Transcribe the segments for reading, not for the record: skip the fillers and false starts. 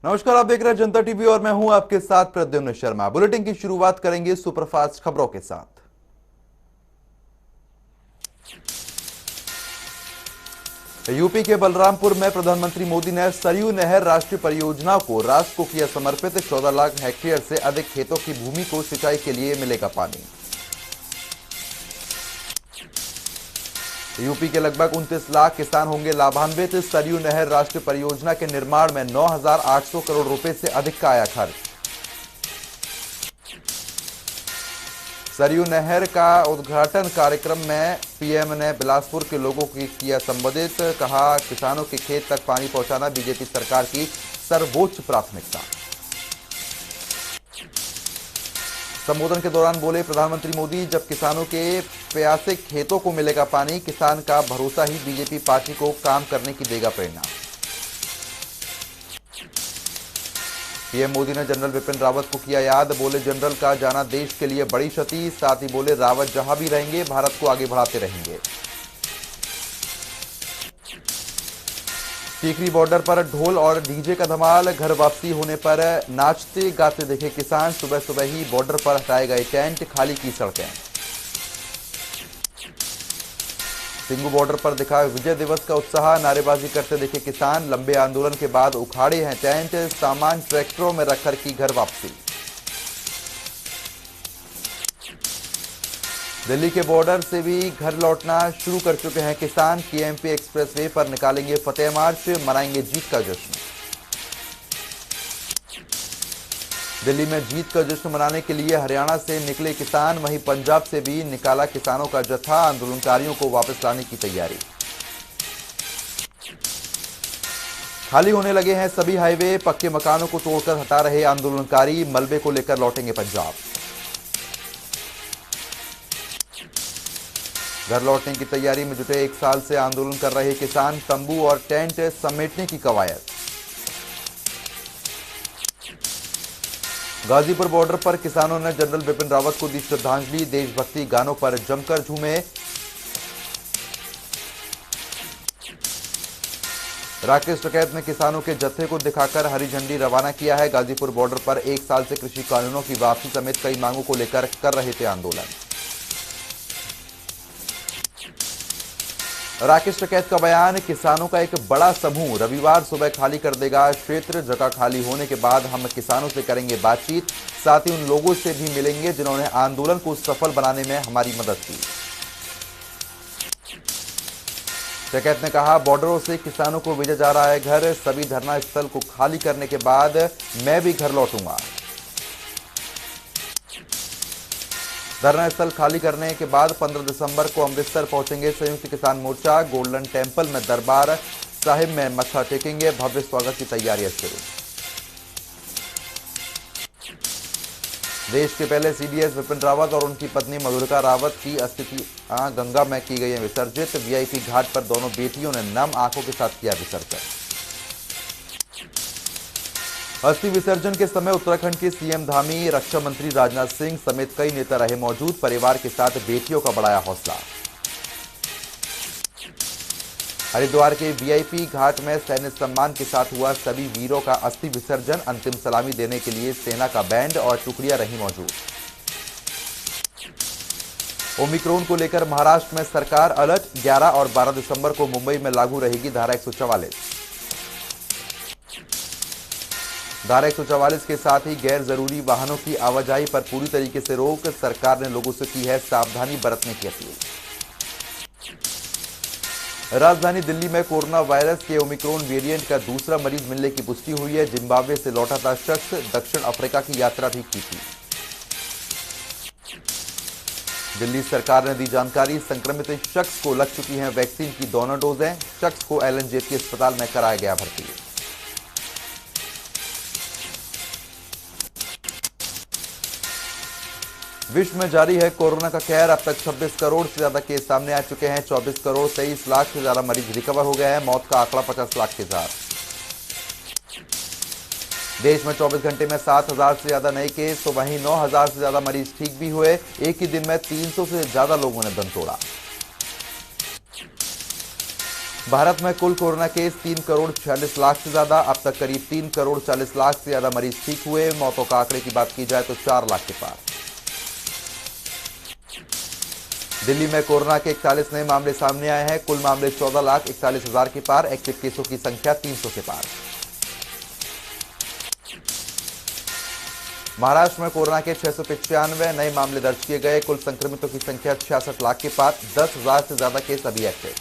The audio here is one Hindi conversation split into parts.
नमस्कार, आप देख रहे हैं जनता टीवी और मैं हूं आपके साथ प्रद्युम्न शर्मा। बुलेटिन की शुरुआत करेंगे सुपरफास्ट खबरों के साथ। यूपी के बलरामपुर में प्रधानमंत्री मोदी ने सरयू नहर राष्ट्रीय परियोजना को राष्ट्र को किया समर्पित। 14 लाख हेक्टेयर से अधिक खेतों की भूमि को सिंचाई के लिए मिलेगा पानी। यूपी के लगभग 29 लाख किसान होंगे लाभान्वित। सरयू नहर राष्ट्रीय परियोजना के निर्माण में 9,800 करोड़ रुपए से अधिक का आया खर्च। सरयू नहर का उद्घाटन कार्यक्रम में पीएम ने बिलासपुर के लोगों को किया संबोधित। कहा, किसानों के खेत तक पानी पहुंचाना बीजेपी सरकार की सर्वोच्च प्राथमिकता। संबोधन के दौरान बोले प्रधानमंत्री मोदी, जब किसानों के प्यासे खेतों को मिलेगा पानी, किसान का भरोसा ही बीजेपी पार्टी को काम करने की देगा प्रेरणा। पीएम मोदी ने जनरल बिपिन रावत को किया याद। बोले, जनरल का जाना देश के लिए बड़ी क्षति। साथ ही बोले, रावत जहां भी रहेंगे भारत को आगे बढ़ाते रहेंगे। टीकरी बॉर्डर पर ढोल और डीजे का धमाल। घर वापसी होने पर नाचते गाते देखे किसान। सुबह सुबह ही बॉर्डर पर हटाए गए टेंट, खाली की सड़कें। सिंगू बॉर्डर पर दिखा विजय दिवस का उत्साह। नारेबाजी करते देखे किसान। लंबे आंदोलन के बाद उखाड़े हैं टेंट, सामान ट्रैक्टरों में रखकर की घर वापसी। दिल्ली के बॉर्डर से भी घर लौटना शुरू कर चुके हैं किसान। केएमपी एक्सप्रेसवे पर निकालेंगे फतेह मार्च, मनाएंगे जीत का जश्न। दिल्ली में जीत का जश्न मनाने के लिए हरियाणा से निकले किसान। वहीं पंजाब से भी निकाला किसानों का जत्था। आंदोलनकारियों को वापस लाने की तैयारी। खाली होने लगे हैं सभी हाईवे। पक्के मकानों को तोड़कर हटा रहे आंदोलनकारी। मलबे को लेकर लौटेंगे पंजाब। घर लौटने की तैयारी में जुटे 1 साल से आंदोलन कर रहे किसान। तंबू और टेंट समेटने की कवायद। गाजीपुर बॉर्डर पर किसानों ने जनरल बिपिन रावत को दी श्रद्धांजलि। देशभक्ति गानों पर जमकर झूमे। राकेश टिकैत ने किसानों के जत्थे को दिखाकर हरी झंडी रवाना किया है। गाजीपुर बॉर्डर पर 1 साल से कृषि कानूनों की वापसी समेत कई मांगों को लेकर कर रहे थे आंदोलन। राकेश टिकैत का बयान, किसानों का एक बड़ा समूह रविवार सुबह खाली कर देगा क्षेत्र। जगह खाली होने के बाद हम किसानों से करेंगे बातचीत। साथ ही उन लोगों से भी मिलेंगे जिन्होंने आंदोलन को सफल बनाने में हमारी मदद की। टिकैत ने कहा, बॉर्डरों से किसानों को भेजा जा रहा है घर। सभी धरना स्थल को खाली करने के बाद मैं भी घर लौटूंगा। धरना स्थल खाली करने के बाद 15 दिसंबर को अमृतसर पहुंचेंगे संयुक्त किसान मोर्चा। गोल्डन टेंपल में दरबार साहिब में मत्था टेकेंगे। भव्य स्वागत की तैयारियां शुरू। देश के पहले सीडीएस बिपिन रावत और उनकी पत्नी मधुरिका रावत की अस्थियां गंगा में की गई है विसर्जित। वीआईपी घाट पर दोनों बेटियों ने नम आंखों के साथ किया विसर्जन। अस्थि विसर्जन के समय उत्तराखंड के सीएम धामी, रक्षा मंत्री राजनाथ सिंह समेत कई नेता रहे मौजूद। परिवार के साथ बेटियों का बढ़ाया हौसला। हरिद्वार के वीआईपी घाट में सैन्य सम्मान के साथ हुआ सभी वीरों का अस्थि विसर्जन। अंतिम सलामी देने के लिए सेना का बैंड और टुकड़ियां रही मौजूद। ओमिक्रॉन को लेकर महाराष्ट्र में सरकार अलर्ट। 11 और 12 दिसंबर को मुंबई में लागू रहेगी धारा 144। धारा 144 के साथ ही गैर जरूरी वाहनों की आवाजाही पर पूरी तरीके से रोक। सरकार ने लोगों से की है सावधानी बरतने की अपील। राजधानी दिल्ली में कोरोना वायरस के ओमिक्रॉन वेरिएंट का दूसरा मरीज मिलने की पुष्टि हुई है। जिम्बाब्वे से लौटा था शख्स, दक्षिण अफ्रीका की यात्रा भी की थी। दिल्ली सरकार ने दी जानकारी, संक्रमित शख्स को लग चुकी हैं वैक्सीन की दोनों डोजें। शख्स को एलएनजेपी अस्पताल में कराया गया भर्ती। विश्व में जारी है कोरोना का कहर। अब तक 26 करोड़ से ज्यादा केस सामने आ चुके हैं। 24 करोड़ 23 लाख से ज्यादा मरीज रिकवर हो गए हैं। मौत का आंकड़ा 50 लाख के साथ। देश में 24 घंटे में 7,000 से ज्यादा नए केस, तो वहीं 9,000 से ज्यादा मरीज ठीक भी हुए। एक ही दिन में 300 से ज्यादा लोगों ने दम तोड़ा। भारत में कुल कोरोना केस 3,46,00,000 से ज्यादा। अब तक करीब 3,40,00,000 से ज्यादा मरीज ठीक हुए। मौतों का आंकड़े की बात की जाए तो 4 लाख के पार। दिल्ली में कोरोना के 41 नए मामले सामने आए हैं। कुल मामले 14,41,000 के पार। एक्टिव केसों की संख्या 300 के पार। महाराष्ट्र में कोरोना के 695 नए मामले दर्ज किए गए। कुल संक्रमितों की संख्या 66 लाख के पार। 10,000 से ज्यादा केस अभी एक्टिव।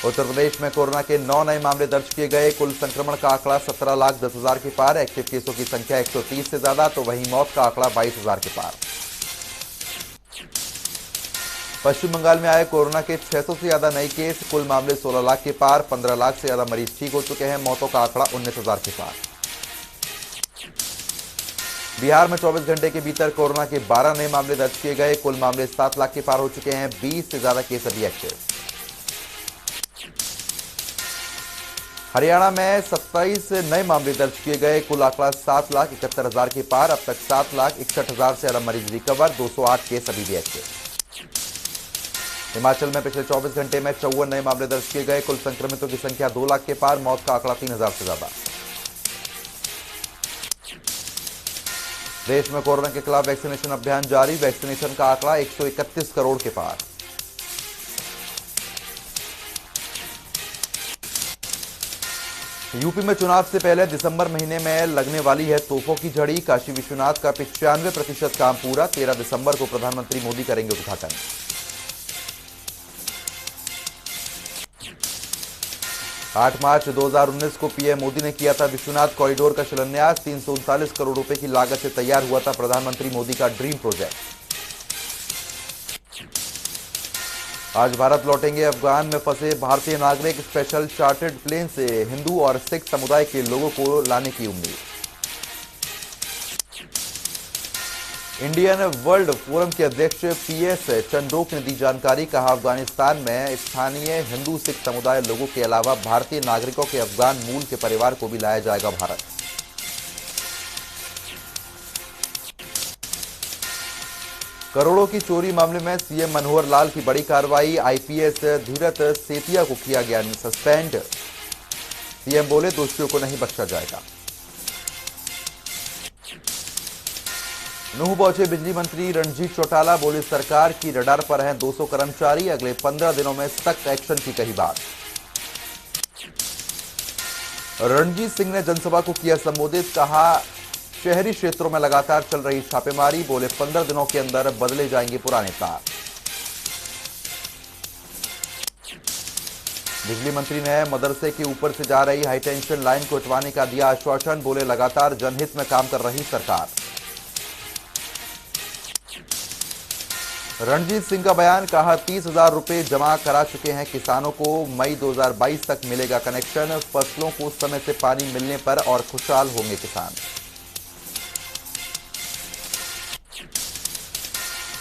उत्तर प्रदेश में कोरोना के 9 नए मामले दर्ज किए गए। कुल संक्रमण का आंकड़ा 17,10,000 के पार। एक्टिव केसों की संख्या 130 से ज्यादा, तो वहीं मौत का आंकड़ा 22,000 के पार। पश्चिम बंगाल में आए कोरोना के 600 से ज्यादा नए केस। कुल मामले 16 लाख के पार। 15 लाख से ज्यादा मरीज ठीक हो चुके हैं। मौतों का आंकड़ा 19,000 के पार। बिहार में 24 घंटे के भीतर कोरोना के 12 नए मामले दर्ज किए गए। कुल मामले 7 लाख के पार हो चुके हैं। 20 से ज्यादा केस अभी एक्टिव। हरियाणा में 27 नए मामले दर्ज किए गए। कुल आंकड़ा 7,71,000 के पार। अब तक 7,61,000 से ज्यादा मरीज रिकवर। 208 केस अभी भी एक्टिव। हिमाचल में पिछले 24 घंटे में 54 नए मामले दर्ज किए गए। कुल संक्रमितों की संख्या 2 लाख के पार। मौत का आंकड़ा 3,000 से ज्यादा। देश में कोरोना के खिलाफ वैक्सीनेशन अभियान जारी। वैक्सीनेशन का आंकड़ा 131 करोड़ के पार। यूपी में चुनाव से पहले दिसंबर महीने में लगने वाली है तोहफों की झड़ी। काशी विश्वनाथ का 95% काम पूरा। 13 दिसंबर को प्रधानमंत्री मोदी करेंगे उद्घाटन। आठ मार्च 2019 को पीएम मोदी ने किया था विश्वनाथ कॉरिडोर का शिलान्यास। 339 करोड़ रुपए की लागत से तैयार हुआ था प्रधानमंत्री मोदी का ड्रीम प्रोजेक्ट। आज भारत लौटेंगे अफगान में फंसे भारतीय नागरिक। स्पेशल चार्टर्ड प्लेन से हिंदू और सिख समुदाय के लोगों को लाने की उम्मीद। इंडियन वर्ल्ड फोरम के अध्यक्ष पीएस चंडोक ने दी जानकारी। कहा, अफगानिस्तान में स्थानीय हिंदू सिख समुदाय लोगों के अलावा भारतीय नागरिकों के अफगान मूल के परिवार को भी लाया जाएगा भारत। करोड़ों की चोरी मामले में सीएम मनोहर लाल की बड़ी कार्रवाई। आईपीएस धीरथ सेतिया को किया गया सस्पेंड। सीएम बोले, दोषियों को नहीं बख्शा जाएगा। नूंह पहुंचे बिजली मंत्री रणजीत चौटाला। बोले, सरकार की रडार पर हैं 200 कर्मचारी। अगले 15 दिनों में सख्त एक्शन की कही बात। रणजीत सिंह ने जनसभा को किया संबोधित। कहा, शहरी क्षेत्रों में लगातार चल रही छापेमारी। बोले, 15 दिनों के अंदर बदले जाएंगे पुराने तार। बिजली मंत्री ने मदरसे के ऊपर से जा रही हाईटेंशन लाइन को हटवाने का दिया आश्वासन। बोले, लगातार जनहित में काम कर रही सरकार। रणजीत सिंह का बयान। कहा, 30,000 रुपए जमा करा चुके हैं किसानों को। मई 2022 तक मिलेगा कनेक्शन। फसलों को समय से पानी मिलने पर और खुशहाल होंगे किसान।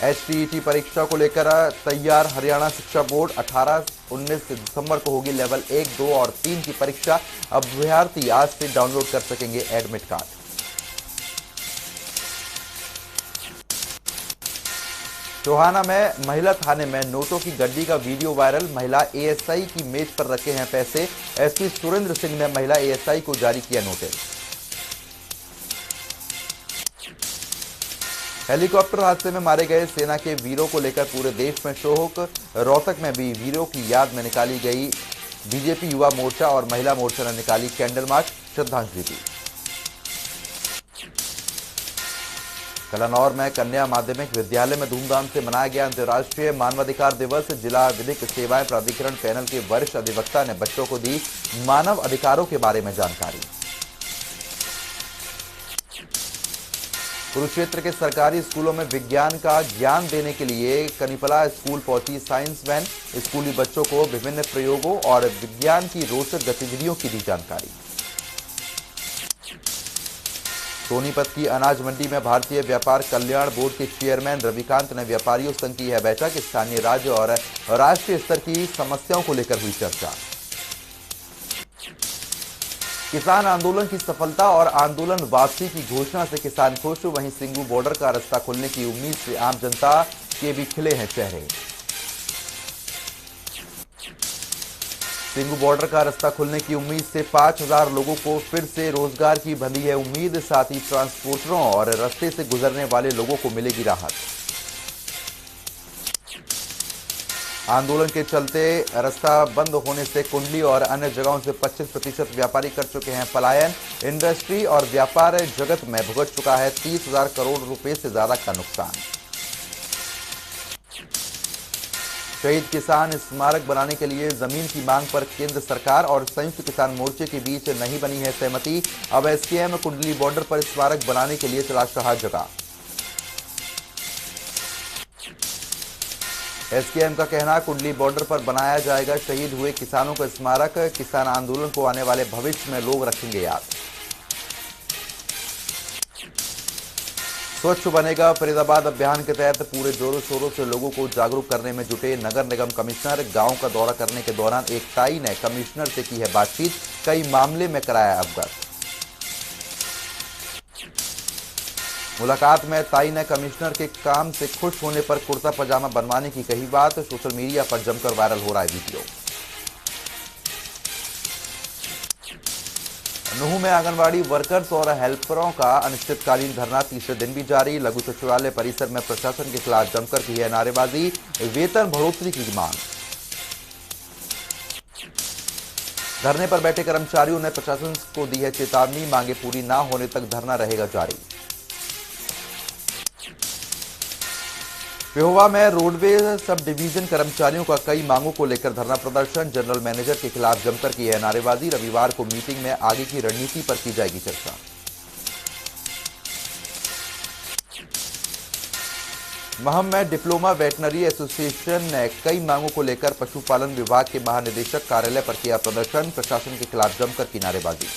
एचटीईटी परीक्षा को लेकर तैयार हरियाणा शिक्षा बोर्ड। 18-19 दिसंबर को होगी लेवल 1, 2 और 3 की परीक्षा। अभ्यर्थी आज से डाउनलोड कर सकेंगे एडमिट कार्ड। टोहाना में महिला थाने में नोटों की गड्डी का वीडियो वायरल। महिला एएसआई की मेज पर रखे हैं पैसे। एसपी सुरेंद्र सिंह ने महिला एएसआई को जारी किया नोटिस। हेलीकॉप्टर हादसे में मारे गए सेना के वीरों को लेकर पूरे देश में शोक। रोहतक में भी वीरों की याद में निकाली गई। बीजेपी युवा मोर्चा और महिला मोर्चा ने निकाली कैंडल मार्च, श्रद्धांजलि दी। कलानौर में कन्या माध्यमिक विद्यालय में धूमधाम से मनाया गया अंतर्राष्ट्रीय मानवाधिकार दिवस। जिला विधिक सेवाएं प्राधिकरण पैनल के वरिष्ठ अधिवक्ता ने बच्चों को दी मानव अधिकारों के बारे में जानकारी। कुरुक्षेत्र के सरकारी स्कूलों में विज्ञान का ज्ञान देने के लिए कनिपला स्कूल पहुंची साइंस वैन। स्कूली बच्चों को विभिन्न प्रयोगों और विज्ञान की रोचक गतिविधियों की दी जानकारी। सोनीपत की अनाज मंडी में भारतीय व्यापार कल्याण बोर्ड के चेयरमैन रविकांत ने व्यापारियों संग की है बैठक। स्थानीय राज्य और राष्ट्रीय स्तर की समस्याओं को लेकर हुई चर्चा। किसान आंदोलन की सफलता और आंदोलन वापसी की घोषणा से किसान खुश। वहीं सिंगू बॉर्डर का रास्ता खुलने की उम्मीद से आम जनता के भी खिले हैं चेहरे। सिंगू बॉर्डर का रास्ता खुलने की उम्मीद से 5,000 लोगों को फिर से रोजगार की बंधी है उम्मीद। साथ ही ट्रांसपोर्टरों और रास्ते से गुजरने वाले लोगों को मिलेगी राहत। आंदोलन के चलते रास्ता बंद होने से कुंडली और अन्य जगहों से 25% व्यापारी कर चुके हैं पलायन। इंडस्ट्री और व्यापार जगत में भुगत चुका है 30,000 करोड़ रुपए से ज्यादा का नुकसान। शहीद किसान स्मारक बनाने के लिए जमीन की मांग पर केंद्र सरकार और संयुक्त किसान मोर्चे के बीच नहीं बनी है सहमति। अब एसकेएम कुंडली बॉर्डर पर स्मारक बनाने के लिए तलाश रहा जगह। एसकेएम का कहना, कुंडली बॉर्डर पर बनाया जाएगा शहीद हुए किसानों का स्मारक। किसान आंदोलन को आने वाले भविष्य में लोग रखेंगे याद। स्वच्छ बनेगा फरीदाबाद अभियान के तहत पूरे जोरों शोरों से लोगों को जागरूक करने में जुटे नगर निगम कमिश्नर। गांव का दौरा करने के दौरान एक ताई ने कमिश्नर से की है बातचीत, कई मामले में कराया अवगत। मुलाकात में ताई ने कमिश्नर के काम से खुश होने पर कुर्ता पजामा बनवाने की कही बात। सोशल मीडिया पर जमकर वायरल हो रहा है वीडियो। नूह में आंगनवाड़ी वर्कर्स और हेल्परों का अनिश्चितकालीन धरना तीसरे दिन भी जारी। लघु सचिवालय परिसर में प्रशासन के खिलाफ जमकर की है नारेबाजी, वेतन बढ़ोतरी की मांग। धरने पर बैठे कर्मचारियों ने प्रशासन को दी है चेतावनी, मांगे पूरी ना होने तक धरना रहेगा जारी। पेहोवा में रोडवेज सब डिवीजन कर्मचारियों का कई मांगों को लेकर धरना प्रदर्शन। जनरल मैनेजर के खिलाफ जमकर की है नारेबाजी। रविवार को मीटिंग में आगे की रणनीति पर की जाएगी चर्चा। महम में डिप्लोमा वेटनरी एसोसिएशन ने कई मांगों को लेकर पशुपालन विभाग के महानिदेशक कार्यालय पर किया प्रदर्शन। प्रशासन के खिलाफ जमकर की नारेबाजी।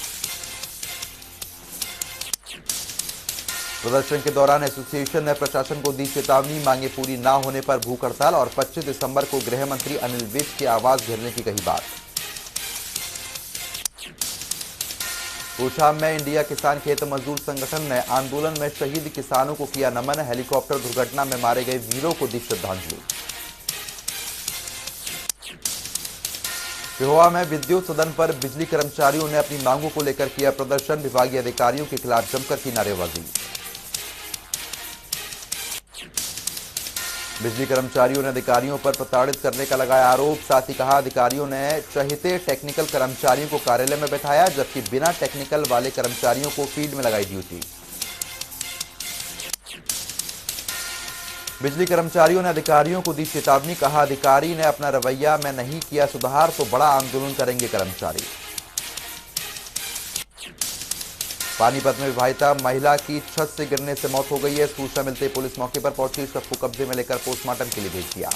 प्रदर्शन के दौरान एसोसिएशन ने प्रशासन को दी चेतावनी, मांगे पूरी ना होने पर भूख हड़ताल और 25 दिसंबर को गृह मंत्री अनिल विज के आवास घेरने की कही बात। कोछाम में इंडिया किसान खेत मजदूर संगठन ने आंदोलन में शहीद किसानों को किया नमन। हेलीकॉप्टर दुर्घटना में मारे गए वीरों को दी श्रद्धांजलि। पेहोवा में विद्युत सदन पर बिजली कर्मचारियों ने अपनी मांगों को लेकर किया प्रदर्शन। विभागीय अधिकारियों के खिलाफ जमकर की नारेबाजी। बिजली कर्मचारियों ने अधिकारियों पर प्रताड़ित करने का लगाया आरोप। साथ ही कहा, अधिकारियों ने चहेते टेक्निकल कर्मचारियों को कार्यालय में बैठाया, जबकि बिना टेक्निकल वाले कर्मचारियों को फील्ड में लगाई ड्यूटी। बिजली कर्मचारियों ने अधिकारियों को दी चेतावनी, कहा अधिकारी ने अपना रवैया में नहीं किया सुधार तो बड़ा आंदोलन करेंगे कर्मचारी। पानीपत में विवाहिता महिला की छत से गिरने से मौत हो गई है। सूचना मिलते ही पुलिस मौके पर पहुंची, शव को कब्जे में लेकर पोस्टमार्टम के लिए भेज दिया।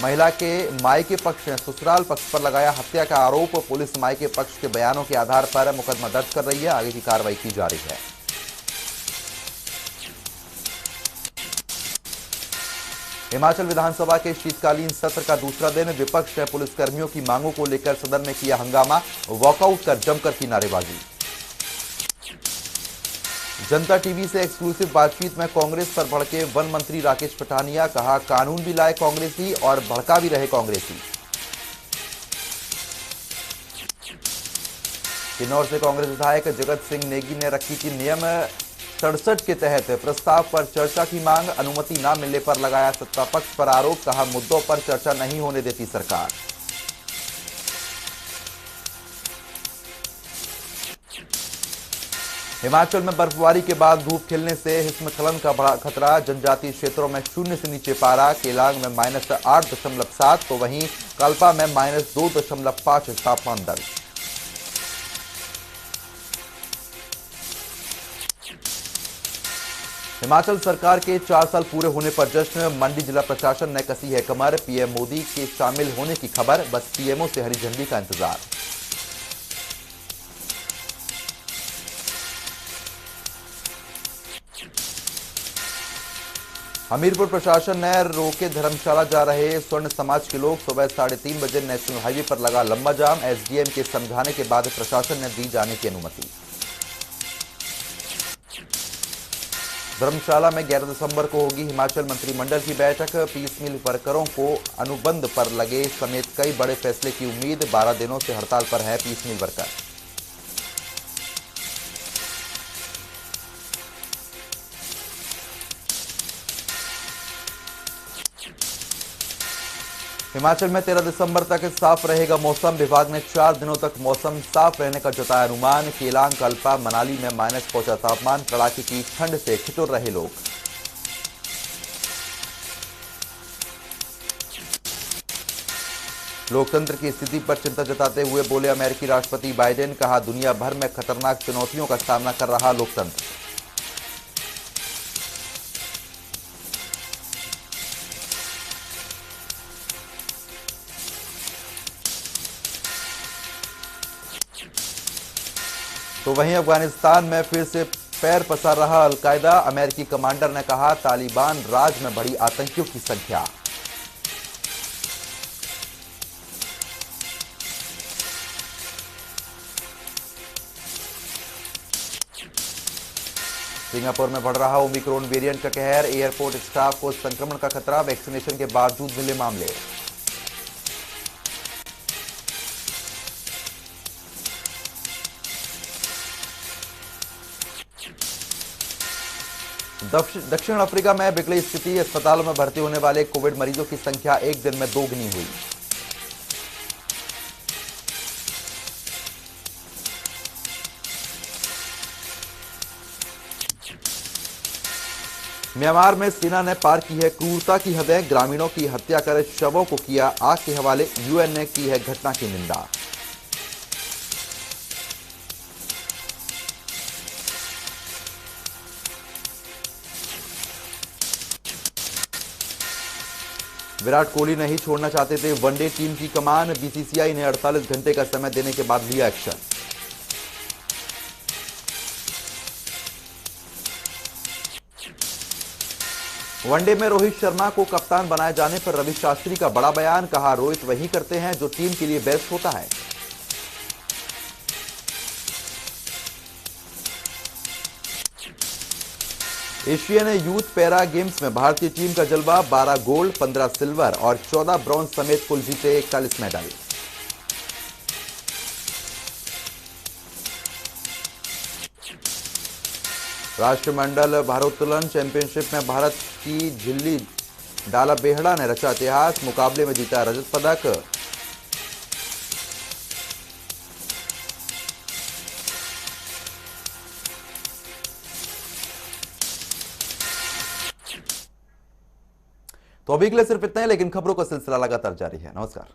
महिला के मायके पक्ष ने ससुराल पक्ष पर लगाया हत्या का आरोप। पुलिस मायके पक्ष के बयानों के आधार पर मुकदमा दर्ज कर रही है, आगे की कार्रवाई की जा रही है। हिमाचल विधानसभा के शीतकालीन सत्र का दूसरा दिन, विपक्ष ने पुलिसकर्मियों की मांगों को लेकर सदन में किया हंगामा, वॉकआउट कर जमकर की नारेबाजी। जनता टीवी से एक्सक्लूसिव बातचीत में कांग्रेस पर भड़के वन मंत्री राकेश पठानिया, कहा कानून भी लाए कांग्रेसी और भड़का भी रहे कांग्रेसी। किन्नौर से कांग्रेस विधायक जगत सिंह नेगी ने रखी थी नियम 67 के तहत प्रस्ताव पर चर्चा की मांग, अनुमति न मिलने पर लगाया सत्ता पक्ष पर आरोप, कहा मुद्दों पर चर्चा नहीं होने देती सरकार। हिमाचल में बर्फबारी के बाद धूप खिलने से हिमस्खलन का बड़ा खतरा, जनजातीय क्षेत्रों में शून्य से नीचे पारा। केलांग में -8.7 तो वहीं कल्पा में -2.5 तापमान दर्ज। हिमाचल सरकार के 4 साल पूरे होने पर जश्न, मंडी जिला प्रशासन ने कसी है कमर। पीएम मोदी के शामिल होने की खबर, बस पीएमओ से हरी झंडी का इंतजार। हमीरपुर प्रशासन ने रोके धर्मशाला जा रहे स्वर्ण समाज के लोग। सुबह 3:30 बजे नेशनल हाईवे पर लगा लंबा जाम। एसडीएम के समझाने के बाद प्रशासन ने दी जाने की अनुमति। धर्मशाला में 11 दिसंबर को होगी हिमाचल मंत्रिमंडल की बैठक। पीस मिल वर्करों को अनुबंध पर लगे समेत कई बड़े फैसले की उम्मीद। 12 दिनों से हड़ताल पर है पीस मिल वर्कर। हिमाचल में 13 दिसंबर तक साफ रहेगा मौसम। विभाग ने 4 दिनों तक मौसम साफ रहने का जताया अनुमान। केलांग, कल्पा, मनाली में माइनस पहुंचा तापमान। कड़ाके की ठंड से ठिठुर रहे लोग। लोकतंत्र की स्थिति पर चिंता जताते हुए बोले अमेरिकी राष्ट्रपति बाइडेन। कहा, दुनिया भर में खतरनाक चुनौतियों का सामना कर रहा लोकतंत्र। तो वहीं अफगानिस्तान में फिर से पैर पसार रहा अलकायदा। अमेरिकी कमांडर ने कहा, तालिबान राज में बढ़ी आतंकियों की संख्या। सिंगापुर में बढ़ रहा ओमिक्रॉन वेरिएंट का कहर। एयरपोर्ट स्टाफ को संक्रमण का खतरा। वैक्सीनेशन के बावजूद मिले मामले। दक्षिण अफ्रीका में बिगड़ी स्थिति। अस्पतालों में भर्ती होने वाले कोविड मरीजों की संख्या एक दिन में दोगुनी हुई। म्यांमार में सेना ने पार की है क्रूरता की हदें। ग्रामीणों की हत्या कर शवों को किया आग के हवाले। यूएन ने की है घटना की निंदा। विराट कोहली नहीं छोड़ना चाहते थे वनडे टीम की कमान। बीसीसीआई ने 48 घंटे का समय देने के बाद लिया एक्शन। वनडे में रोहित शर्मा को कप्तान बनाए जाने पर रवि शास्त्री का बड़ा बयान। कहा, रोहित वही करते हैं जो टीम के लिए बेस्ट होता है। एशियन यूथ पैरा गेम्स में भारतीय टीम का जलवा। 12 गोल्ड, 15 सिल्वर और 14 ब्रॉन्ज समेत कुल जीते 41 मेडल। राष्ट्रमंडल भारोत्तोलन चैंपियनशिप में भारत की झिल्ली डाला बेहड़ा ने रचा इतिहास। मुकाबले में जीता रजत पदक। तो अभी के लिए सिर्फ इतना ही, लेकिन खबरों का सिलसिला लगातार जारी है। नमस्कार।